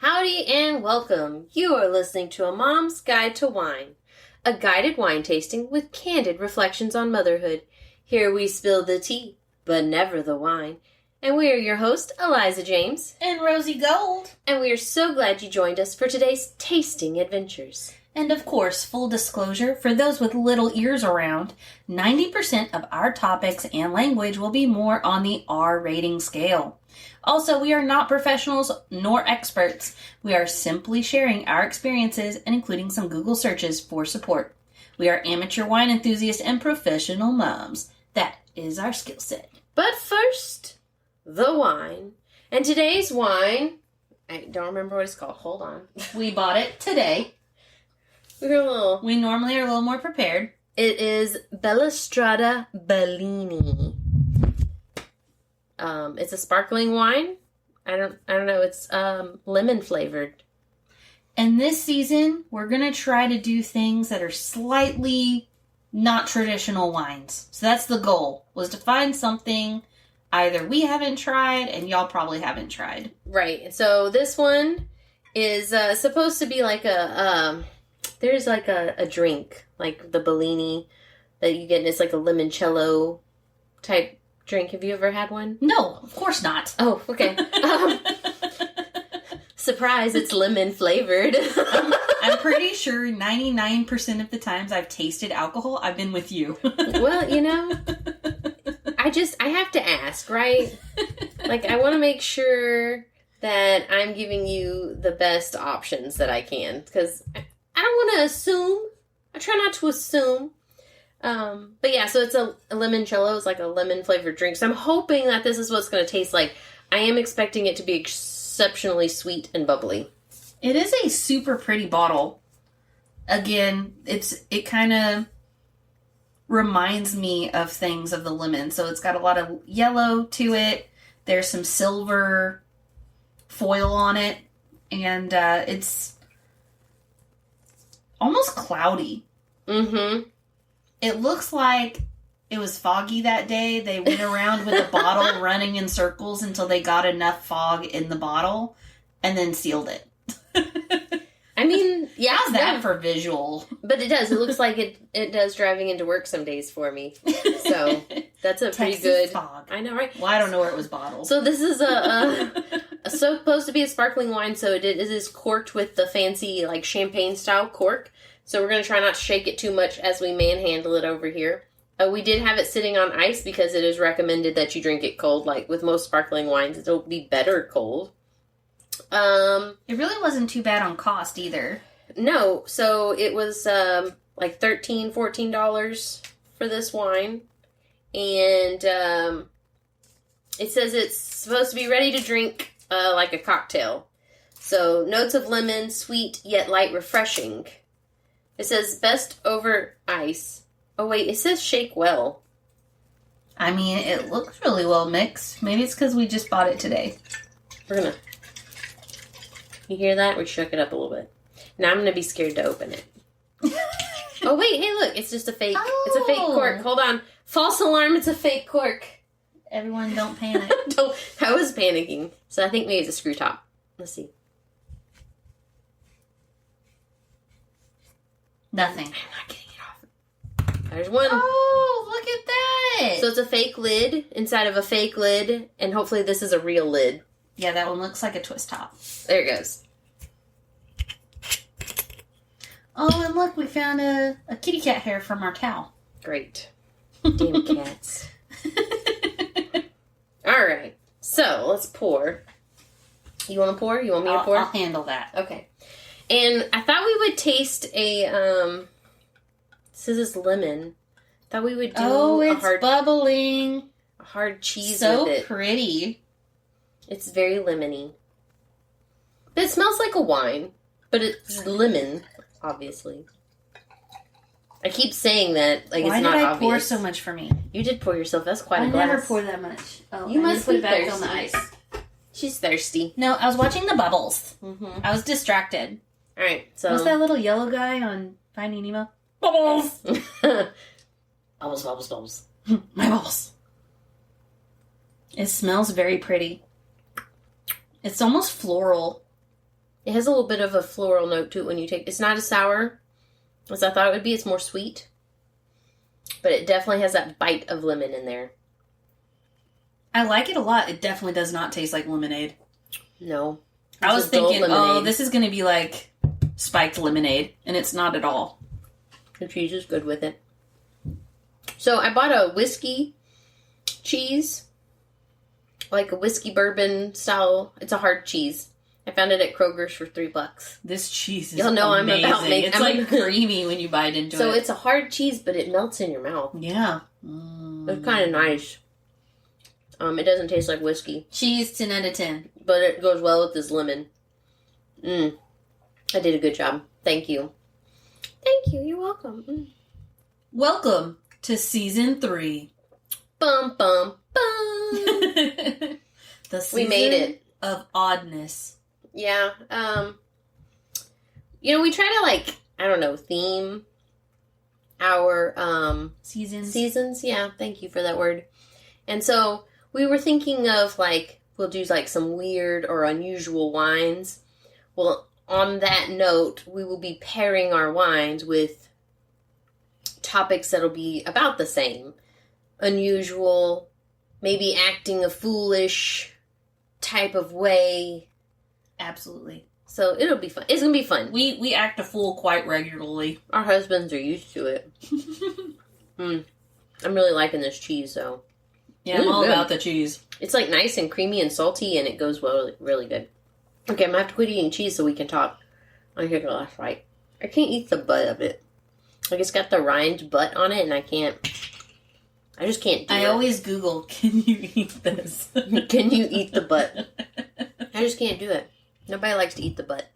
Howdy and welcome. You are listening to A Mom's Guide to Wine, a guided wine tasting with candid reflections on motherhood. Here we spill the tea, but never the wine. And we are your hosts, Eliza James. And Rosie Gold. And we are so glad you joined us for today's tasting adventures. And of course, full disclosure, for those with little ears around, 90% of our topics and language will be more on the R rating scale. Also, we are not professionals nor experts. We are simply sharing our experiences and including some Google searches for support. We are amateur wine enthusiasts and professional moms. That is our skill set. But first, the wine. And today's wine, I don't remember what it's called. Hold on. We bought it today. We normally are a little more prepared. It is Bella Strada Bellini. It's a sparkling wine. I don't know. It's lemon flavored. And this season, we're gonna try to do things that are slightly not traditional wines. So that's the goal, was to find something either we haven't tried and y'all probably haven't tried. Right. And so this one is supposed to be like there's like a drink, like the Bellini that you get, and it's like a limoncello type drink. Have you ever had one? No, of course not. Oh, okay. Surprise, it's lemon flavored. I'm pretty sure 99% of the times I've tasted alcohol, I've been with you. Well, you know, I have to ask, right? Like, I want to make sure that I'm giving you the best options that I can, because I don't want to assume. I try not to assume. But yeah, so it's a limoncello. It's like a lemon flavored drink. So I'm hoping that this is what it's going to taste like. I am expecting it to be exceptionally sweet and bubbly. It is a super pretty bottle. Again, it kind of reminds me of things of the lemon. So it's got a lot of yellow to it. There's some silver foil on it. And it's almost cloudy. Mm-hmm. It looks like it was foggy that day. They went around with a bottle running in circles until they got enough fog in the bottle and then sealed it. I mean, yeah. How's that for visual? But it does. It looks like it does driving into work some days for me. So that's a pretty good fog. I know, right? Well, I don't know where it was bottled. So this is supposed to be a sparkling wine, so it is corked with the fancy like champagne style cork. So we're going to try not to shake it too much as we manhandle it over here. We did have it sitting on ice because it is recommended that you drink it cold. Like with most sparkling wines, it'll be better cold. It really wasn't too bad on cost either. No, so it was like $13, $14 for this wine. And it says it's supposed to be ready to drink like a cocktail. So notes of lemon, sweet yet light refreshing. It says best over ice. Oh, wait, it says shake well. I mean, it looks really well mixed. Maybe it's because we just bought it today. We're gonna... You hear that? We shook it up a little bit. Now I'm gonna be scared to open it. Oh, wait, hey, look. It's just a fake... Oh. It's a fake cork. Hold on. False alarm, it's a fake cork. Everyone don't panic. I was panicking. So I think maybe it's a screw top. Let's see. Nothing. I'm not getting it off. There's one. Oh, look at that. So it's a fake lid inside of a fake lid, and hopefully this is a real lid. Yeah, that one looks like a twist top. There it goes. Oh, and look, we found a kitty cat hair from our towel. Great. Damn cats. All right. So let's pour. You want to pour? You want me to pour? I'll handle that. Okay. And I thought we would taste a, this is lemon. Thought we would do it's bubbling. A hard cheese so with it. So pretty. It's very lemony. But it smells like a wine. But it's lemon, obviously. I keep saying that like it's not obvious. Why did I pour so much for me? You did pour yourself. That's quite a glass. I never pour that much. Oh, you must put be it back thirsty. on the ice. She's thirsty. No, I was watching the bubbles. Mm-hmm. I was distracted. All right, so what's that little yellow guy on Finding Nemo? Bubbles. Bubbles, bubbles, bubbles. My bubbles. It smells very pretty. It's almost floral. It has a little bit of a floral note to it when you take. It's not as sour as I thought it would be. It's more sweet, but it definitely has that bite of lemon in there. I like it a lot. It definitely does not taste like lemonade. No. I was thinking, oh, this is going to be like spiked lemonade, and it's not at all. The cheese is good with it. So I bought a whiskey cheese, like a whiskey bourbon style. It's a hard cheese. I found it at Kroger's for $3. This cheese is You'll know amazing. I'm about making. It's like creamy when you bite into it. So it's a hard cheese, but it melts in your mouth. Yeah. It's kind of nice. It doesn't taste like whiskey. Cheese, 10 out of 10. But it goes well with this lemon. I did a good job. Thank you. Thank you. You're welcome. Welcome to season 3. Bum, bum, bum. The season we made it. Of oddness. Yeah. We try to, theme our seasons. Yeah, thank you for that word. And so we were thinking of, we'll do, some weird or unusual wines. Well, on that note, we will be pairing our wines with topics that'll be about the same. Unusual, maybe acting a foolish type of way. Absolutely. So it'll be fun. It's going to be fun. We act a fool quite regularly. Our husbands are used to it. I'm really liking this cheese, though. Yeah, I'm all about the cheese. It's nice and creamy and salty, and it goes well, really good. Okay, I'm going to have to quit eating cheese so we can talk. I take a last bite. I can't eat the butt of it. It's got the rind butt on it, and I just can't do it. I always Google, can you eat this? Can you eat the butt? I just can't do it. Nobody likes to eat the butt.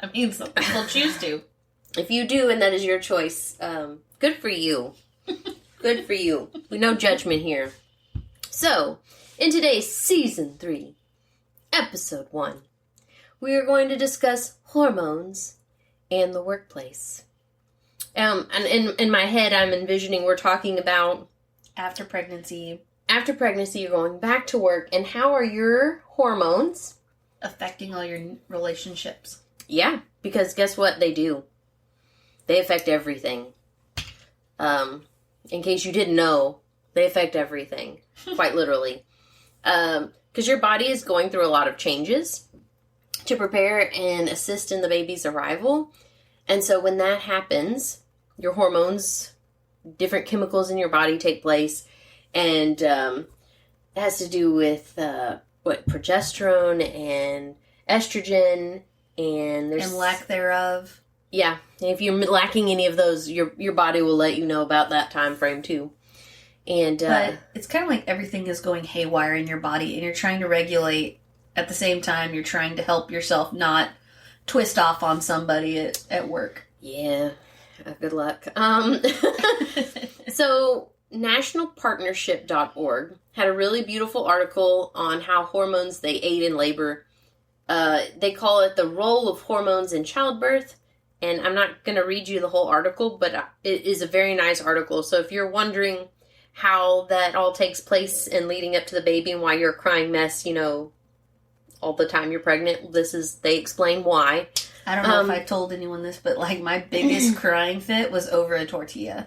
I mean, some people choose to. If you do, and that is your choice, good for you. Good for you. No judgment here. So, in today's Season 3, Episode 1, we are going to discuss hormones and the workplace. And in my head, I'm envisioning we're talking about after pregnancy. After pregnancy, you're going back to work, and how are your hormones affecting all your relationships? Yeah, because guess what they do? They affect everything. In case you didn't know, they affect everything, quite literally. Because your body is going through a lot of changes to prepare and assist in the baby's arrival. And so when that happens, your hormones, different chemicals in your body take place. And it has to do with progesterone and estrogen and there's... And lack thereof. Yeah, and if you're lacking any of those, your body will let you know about that time frame too. And but it's kind of like everything is going haywire in your body, and you're trying to regulate at the same time. You're trying to help yourself not twist off on somebody at work. Yeah, good luck. So nationalpartnership.org had a really beautiful article on how hormones they aid in labor. They call it the role of hormones in childbirth. And I'm not going to read you the whole article, but it is a very nice article. So if you're wondering how that all takes place and leading up to the baby and why you're a crying mess, all the time you're pregnant, they explain why. I don't know if I told anyone this, but my biggest crying fit was over a tortilla.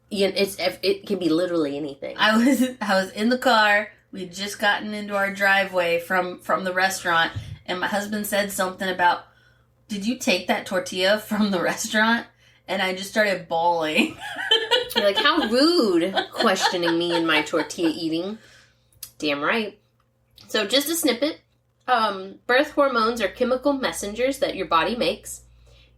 Yeah, it can be literally anything. I was in the car. We'd just gotten into our driveway from the restaurant, and my husband said something about, "Did you take that tortilla from the restaurant?" And I just started bawling. You're like, how rude, questioning me and my tortilla eating. Damn right. So just a snippet. Birth hormones are chemical messengers that your body makes.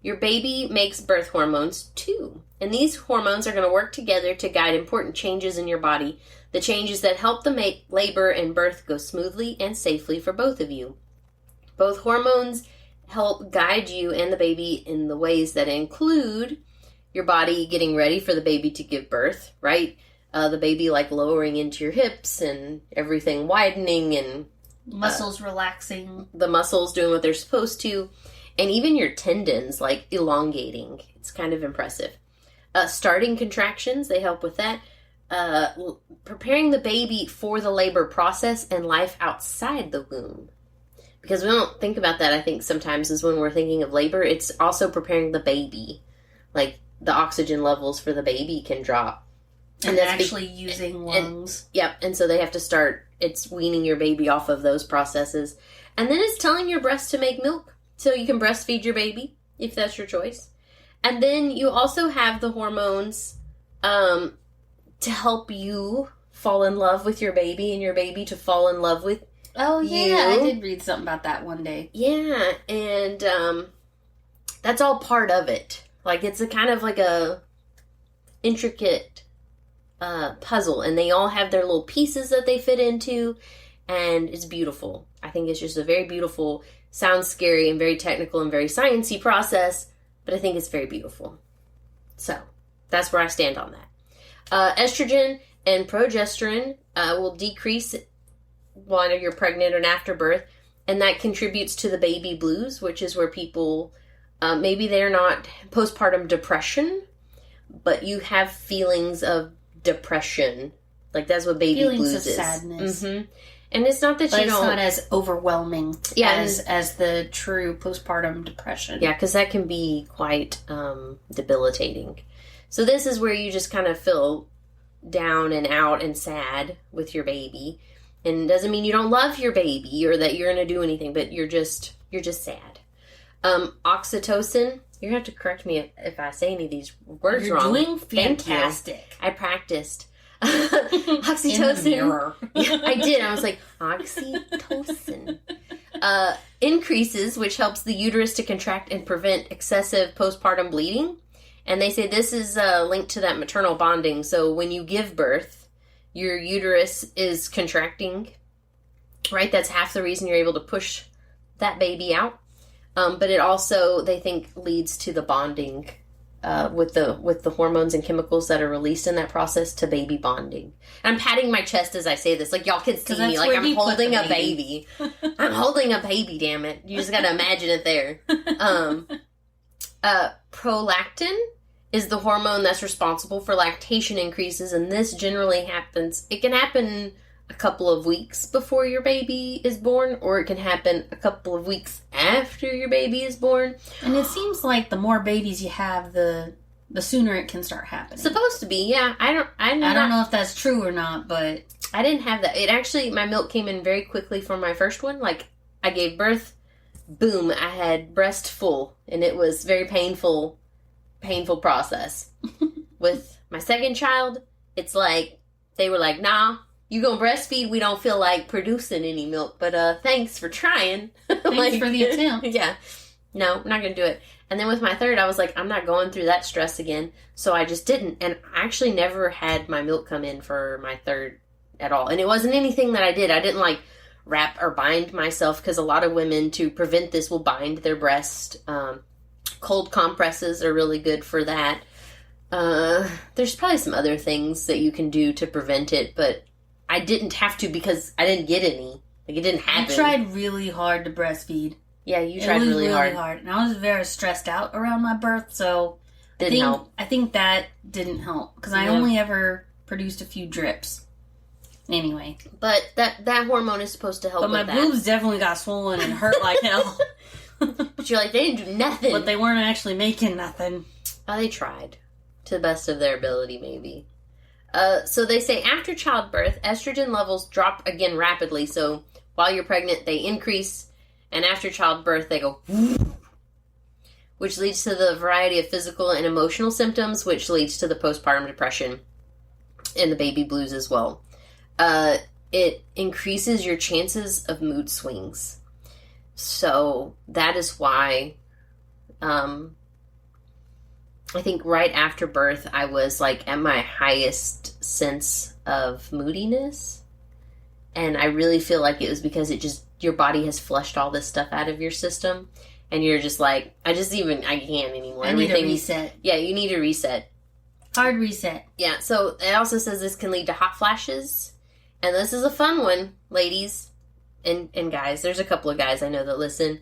Your baby makes birth hormones too. And these hormones are going to work together to guide important changes in your body. The changes that help the labor and birth go smoothly and safely for both of you. Both hormones help guide you and the baby in the ways that include your body getting ready for the baby to give birth, right? The baby lowering into your hips and everything widening and muscles relaxing. The muscles doing what they're supposed to. And even your tendons elongating. It's kind of impressive. Starting contractions, they help with that. Preparing the baby for the labor process and life outside the womb. because we don't think about that, I think sometimes is when we're thinking of labor, it's also preparing the baby. Like, the oxygen levels for the baby can drop. And that's actually using lungs. Yep, and so they have to start, it's weaning your baby off of those processes. And then it's telling your breast to make milk, so you can breastfeed your baby, if that's your choice. And then you also have the hormones to help you fall in love with your baby and your baby to fall in love with Oh, yeah, I did read something about that one day. Yeah, and that's all part of it. Like, it's a kind of like a intricate puzzle, and they all have their little pieces that they fit into, and it's beautiful. I think it's just a very beautiful, sounds scary and very technical and very sciencey process, but I think it's very beautiful. So, that's where I stand on that. Estrogen and progesterone will decrease while you're pregnant and after birth, and that contributes to the baby blues, which is where people, maybe they're not postpartum depression, but you have feelings of depression. Like, that's what baby feelings blues of is. Sadness. Mm-hmm. And it's not that but you don't... it's not as overwhelming as the true postpartum depression. Yeah, because that can be quite debilitating. So this is where you just kind of feel down and out and sad with your baby. And it doesn't mean you don't love your baby or that you're going to do anything, but you're just sad. Oxytocin, you're going to have to correct me if I say any of these words wrong. You're doing fantastic. Thank you. I practiced. Oxytocin. In the mirror. Yeah, I did. I was like, oxytocin. Increases, which helps the uterus to contract and prevent excessive postpartum bleeding. And they say this is linked to that maternal bonding. So when you give birth, your uterus is contracting, right? That's half the reason you're able to push that baby out. But it also, they think, leads to the bonding with the hormones and chemicals that are released in that process to baby bonding. And I'm patting my chest as I say this, like y'all can see me, like I'm holding a baby. I'm holding a baby, damn it! You just gotta imagine it there. Prolactin is the hormone that's responsible for lactation increases, and this generally happens. It can happen a couple of weeks before your baby is born, or it can happen a couple of weeks after your baby is born. And it seems like the more babies you have, the sooner it can start happening. Supposed to be, yeah. I don't know if that's true or not, but I didn't have that. It actually, my milk came in very quickly for my first one. Like, I gave birth, boom, I had breast full, and it was very painful process. With my second child, it's like, they were like, nah, you gonna breastfeed, we don't feel like producing any milk, but thanks for trying. Thanks like, for the attempt. Yeah. No, I'm not gonna do it. And then with my third, I was like, I'm not going through that stress again, so I just didn't. And I actually never had my milk come in for my third at all. And it wasn't anything that I did. I didn't like wrap or bind myself, because a lot of women, to prevent this, will bind their breast. Cold compresses are really good for that. There's probably some other things that you can do to prevent it, but I didn't have to because I didn't get any. Like, it didn't happen. I tried really hard to breastfeed. Yeah, you tried really hard. And I was very stressed out around my birth, so Didn't help. I think that didn't help, because I only ever produced a few drips. Anyway. But that hormone is supposed to help but with my boobs definitely got swollen and hurt like hell. But you're like, they didn't do nothing. But they weren't actually making nothing. Oh, they tried. To the best of their ability, maybe. So they say after childbirth, estrogen levels drop again rapidly. So while you're pregnant, they increase. And after childbirth, they go, which leads to the variety of physical and emotional symptoms, which leads to the postpartum depression and the baby blues as well. It increases your chances of mood swings. So that is why I think right after birth, I was like at my highest sense of moodiness. And I really feel like it was because your body has flushed all this stuff out of your system. And you're just like, I can't anymore. I need a reset. Yeah, you need a reset. Hard reset. Yeah, so it also says this can lead to hot flashes. And this is a fun one, ladies and guys. There's a couple of guys I know that listen.